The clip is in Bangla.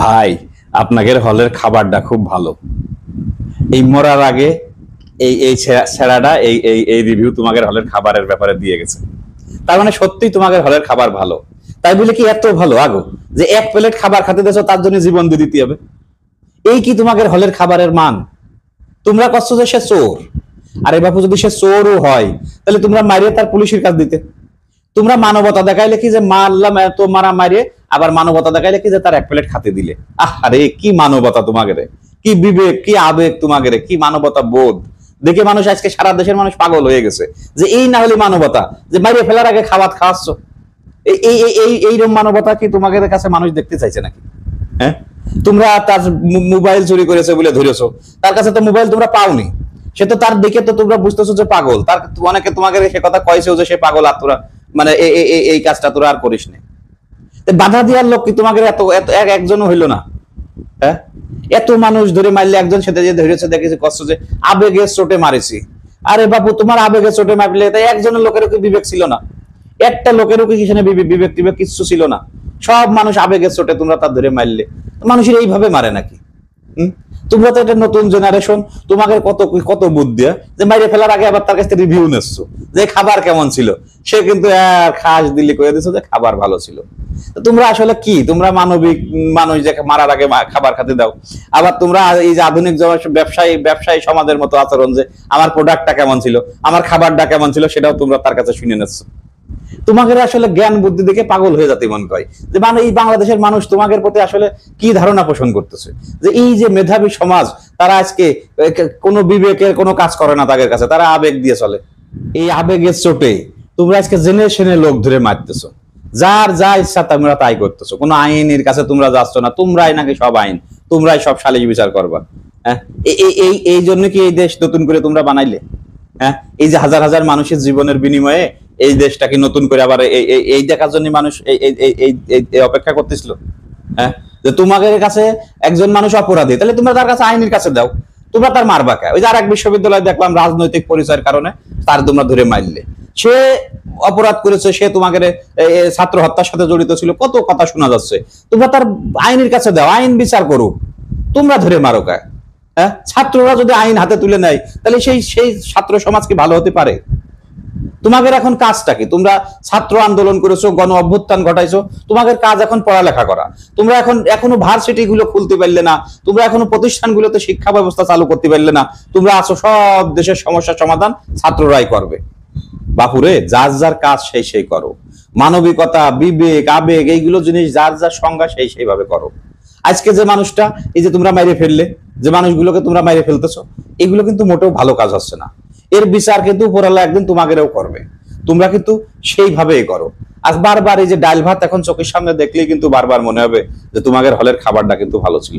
ভাই, আপনাদের হলের খাবারটা খুব ভালো। এই মরার আগে এই এই ছেড়াটা এই এই এই রিভিউ তোমাদের হলের খাবারের ব্যাপারে দিয়ে গেছে। তার মানে সত্যি তোমাদের হলের খাবার ভালো। তাই বলে কি এত ভালো আগো যে এক প্লেট খাবার খেতে দেছো তার জন্য জীবন দিয়ে দিতে হবে? এই কি তোমাদের হলের খাবারের মান? তোমরা কষ্ট যে সে চোর। আরে বাপু, যদি সে চোরও হয় তাহলে তোমরা মারিয়ে তার পুলিশের কাজ দিতে। তোমরা মানবতা দেখাইলে কি যে মারলাম এত মারা মারিয়ে, আবার মানবতা দেখাইলে কি যে তার এক প্লেট খাতে দিলে। আরে কি মানবতা তোমাদের, কি বিবেক, কি আবেগ তোমাদের, কি মানবতা বোধ দেখে মানুষ আজকে সারা দেশের মানুষ পাগল হয়ে গেছে যে এই না হলে মানবতা যে মারিয়ে ফেলার আগে খাবার খাওয়াচ্ছ। এইরকম মানবতা কি তোমাদের কাছে মানুষ দেখতে চাইছে নাকি? হ্যাঁ, তোমরা তার মোবাইল চুরি করেছে বলে ধরেছো, তার কাছে তো মোবাইল তোমরা পাওনি। সে তো তার দেখে তো তোমরা বুঝতেছো যে পাগল। তার অনেকে তোমাদের সে কথা কয়েছেও যে সে পাগল, আর তোরা মানে এই কাজটা তোরা আর করিস না। বাধা দেওয়ার লোক কি তোমাদের এত একজনও হইলো না? হ্যাঁ, এত মানুষ ধরে মারলে একজন সেটা যে ধরেছে দেখেছি কষ্ট যে আবেগে চোটে মারেছি। আরে বাবু, তোমার আবেগে চোটে মারলে তাই একজনের লোকেরও কি বিবেক ছিল না? একটা লোকেরও কি কিসে বিবেক টিবেক কিচ্ছু ছিল না? সব মানুষ আবেগে চোটে তোমরা তার ধরে মারলে। মানুষের এইভাবে মারে নাকি? তোমরা তো একটা নতুন জেনারেশন, তোমাকে কত কত বুদ্ধি যে মাইরে ফেলার আগে আবার তার কাছ থেকে রিভিউ নিচ্ছ যে খাবার কেমন ছিল। সে কিন্তু খাস দিল্লি করে দিচ্ছ যে খাবার ভালো ছিল। তোমরা আসলে কি, তোমরা মানবিক মানুষ যে মারার আগে খাবার খেতে দাও, আবার তোমরা এই যে আধুনিক ব্যবসায়ী সমাজের মতো আচরণ যে আমার প্রোডাক্টটা কেমন ছিল, আমার খাবারটা কেমন ছিল সেটাও তোমরা তার কাছে শুনে নিচ্ছ। তোমাদের আসলে জ্ঞান বুদ্ধি দেখে পাগল হয়ে যেতে মন করে যে মানে এই বাংলাদেশের মানুষ তোমাদের প্রতি আসলে কি ধারণা পোষণ করতেছে যে এই যে মেধাবী সমাজ, তারা আজকে কোনো বিবেকের কোনো কাজ করে না তাদের কাছে, তারা আবেগ দিয়ে চলে। এই আবেগের চোটে তোমরা আজকে জেনারেশনে লোক ধরে মারতেছো, যার যা ইচ্ছা তোমরা তাই করতেছো। কোনো আইনের কাছে তোমরা যাচ্ছ না, তোমরাই নাকি সব আইন, তোমরাই সব সালিশ বিচার করবা। হ্যাঁ, এই জন্য কি এই দেশ নতুন করে তোমরা বানাইলে? হ্যাঁ, এই যে হাজার হাজার মানুষের জীবনের বিনিময়ে এই দেশটাকে নতুন করে আবার এই দেখার জন্য মানুষ এই অপেক্ষা করতেছিল। হ্যাঁ, যে তোমাদের কাছে একজন মানুষ অপরাধী, তাহলে তোমরা তার কাছে আইনের কাছে দাও, তোমরা তার মারবা কে? ওই যে আরেক বিশ্ববিদ্যালয় দেখলাম রাজনৈতিক পরিচয়ের কারণে তার তোমরা ধরে মারলে। সে অপরাধ করেছে, সে তোমাদের ছাত্র হত্যার সাথে জড়িত ছিল, কত কথা শোনা যাচ্ছে। তোমরা তার আইনের কাছে দাও, আইন বিচার করুক, তোমরা ধরে মারো কে? হ্যাঁ, ছাত্ররা যদি আইন হাতে তুলে নেয় তাহলে সেই ছাত্র সমাজ কি ভালো হতে পারে? তোমাদের এখন কাজটা কি? তোমরা ছাত্র আন্দোলন করেছো, গণ অভ্যুত্থান ঘটাইছো, তোমাদের কাজ এখন পড়ালেখা করা। তোমরা এখনো ভার্সিটি গুলো খুলতে পারলে না, তোমরা এখনো প্রতিষ্ঠানগুলোতে শিক্ষা ব্যবস্থা চালু করতে পারলে না। তোমরা আছো সব দেশের সমস্যার সমাধান ছাত্ররাই করবে। বাপুরে, যার যার কাজ সেই করো। মানবিকতা, বিবেক, আবেগ এইগুলো জিনিস যার যার সংজ্ঞা সেইভাবে করো। আজকে যে মানুষটা এই যে তোমরা মাইরে ফেললে, যে মানুষগুলোকে তোমরা মাইরে ফেলতেছো, এগুলো কিন্তু মোটেও ভালো কাজ হচ্ছে না। এর বিচার কিন্তু উপরওয়ালা একদিন তোমাদেরও করবে। তোমরা কিন্তু সেইভাবেই করো। আজ বারবার এই যে ডাল ভাত এখন চোখের সামনে দেখলেই কিন্তু বারবার মনে হবে যে তোমাদের হলের খাবারটা কিন্তু ভালো ছিল।